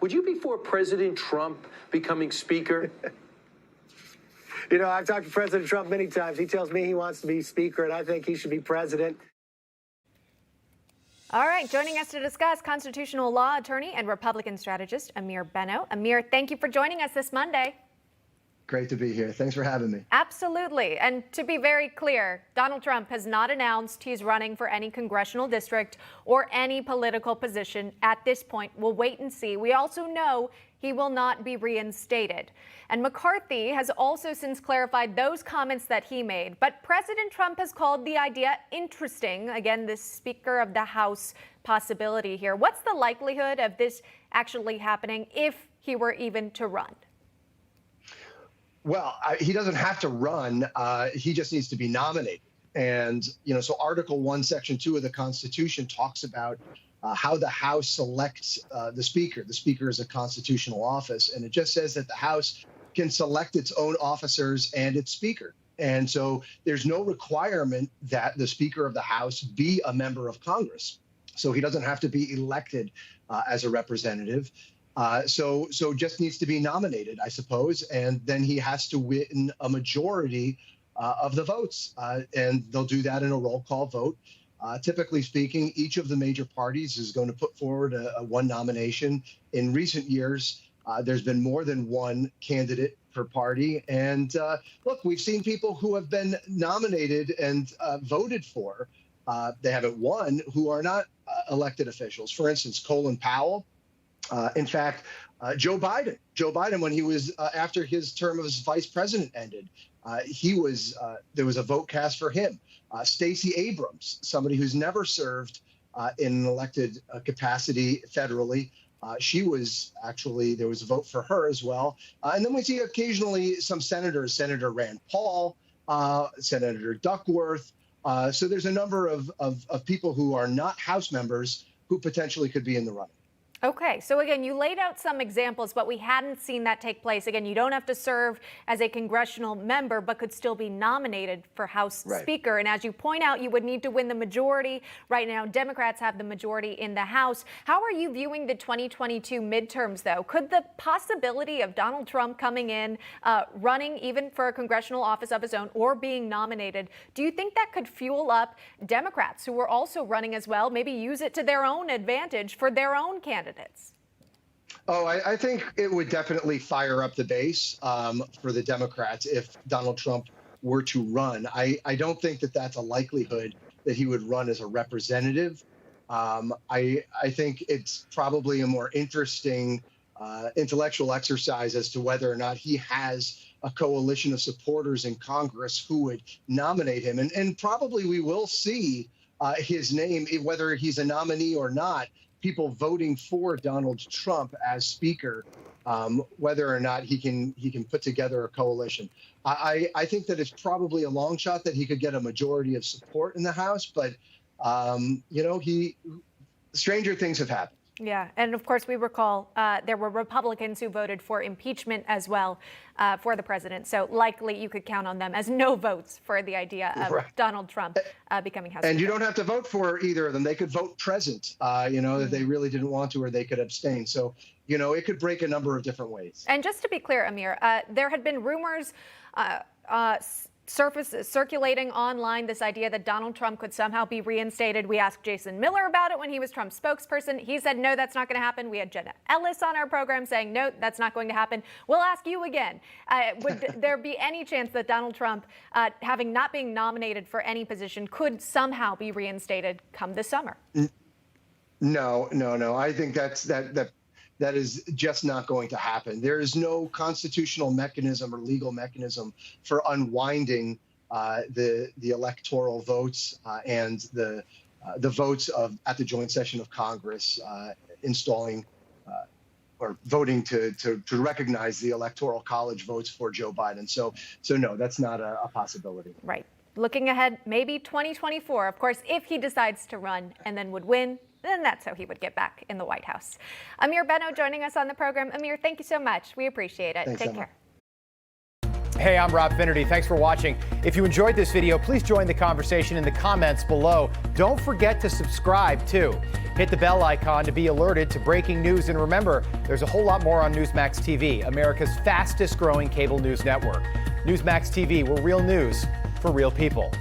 would you be for President Trump becoming Speaker? You know, I've talked to President Trump many times. He tells me he wants to be Speaker, and I think he should be President. All right, joining us to discuss constitutional law attorney and Republican strategist Ameer Beno. Ameer, thank you for joining us this Monday. Great to be here. Thanks for having me. Absolutely. And to be very clear, Donald Trump has not announced he's running for any congressional district or any political position at this point. We'll wait and see. We also know he will not be reinstated. And McCarthy has also since clarified those comments that he made. But President Trump has called the idea interesting. Again, this Speaker of the House possibility here. What's the likelihood of this actually happening if he were even to run? Well, he doesn't have to run. He just needs to be nominated. And, you know, so Article 1, Section 2 of the Constitution talks about how the House selects the Speaker. The Speaker is a constitutional office, and it just says that the House can select its own officers and its Speaker. And so there's no requirement that the Speaker of the House be a member of Congress. So he doesn't have to be elected as a representative. So just needs to be nominated, I suppose, and then he has to win a majority of the votes, and they'll do that in a roll call vote. Typically speaking, each of the major parties is going to put forward one nomination. In recent years, there's been more than one candidate per party, and look, we've seen people who have been nominated and voted for, they haven't won, who are not elected officials. For instance, Colin Powell. In fact, Joe Biden, when he was after his term as vice president ended, there was a vote cast for him. Stacey Abrams, somebody who's never served in an elected capacity federally, there was a vote for her as well. And then we see occasionally some senators, Senator Rand Paul, Senator Duckworth. So there's a number of people who are not House members who potentially could be in the running. Okay, so again, you laid out some examples, but we hadn't seen that take place. Again, you don't have to serve as a congressional member, but could still be nominated for House Speaker. And as you point out, you would need to win the majority. Right now, Democrats have the majority in the House. How are you viewing the 2022 midterms, though? Could the possibility of Donald Trump coming in, running even for a congressional office of his own or being nominated, do you think that could fuel up Democrats who are also running as well, maybe use it to their own advantage for their own candidates? Oh, I think it would definitely fire up the base for the Democrats if Donald Trump were to run. I don't think that that's a likelihood that he would run as a representative. I think it's probably a more interesting intellectual exercise as to whether or not he has a coalition of supporters in Congress who would nominate him. And probably we will see his name, whether he's a nominee or not, people voting for Donald Trump as Speaker, whether or not he can put together a coalition. I think that it's probably a long shot that he could get a majority of support in the House, but stranger things have happened. Yeah, and of course we recall there were Republicans who voted for impeachment as well for the president. So likely you could count on them as no votes for the idea of Donald Trump becoming House Speaker. And you don't have to vote for either of them. They could vote present, that they really didn't want to, or they could abstain. So, it could break a number of different ways. And just to be clear, Ameer, there had been rumors circulating online, this idea that Donald Trump could somehow be reinstated. We asked Jason Miller about it when he was Trump's spokesperson. He said, no, that's not going to happen. We had Jenna Ellis on our program saying, no, that's not going to happen. We'll ask you again. Would there be any chance that Donald Trump, having not being nominated for any position, could somehow be reinstated come this summer? No. I think that is just not going to happen. There is no constitutional mechanism or legal mechanism for unwinding the electoral votes and the votes at the joint session of Congress installing or voting to recognize the Electoral College votes for Joe Biden. So no, that's not a possibility. Right. Looking ahead, maybe 2024, of course, if he decides to run and then would win, then that's how he would get back in the White House. Ameer Beno joining us on the program. Ameer, thank you so much. We appreciate it. Thanks, Take Emma. care. Hey, I'm Rob Finnerty. Thanks for watching. If you enjoyed this video, please join the conversation in the comments below. Don't forget to subscribe, too. Hit the bell icon to be alerted to breaking news. And remember, there's a whole lot more on Newsmax TV, America's fastest growing cable news network. Newsmax TV, where real news for real people.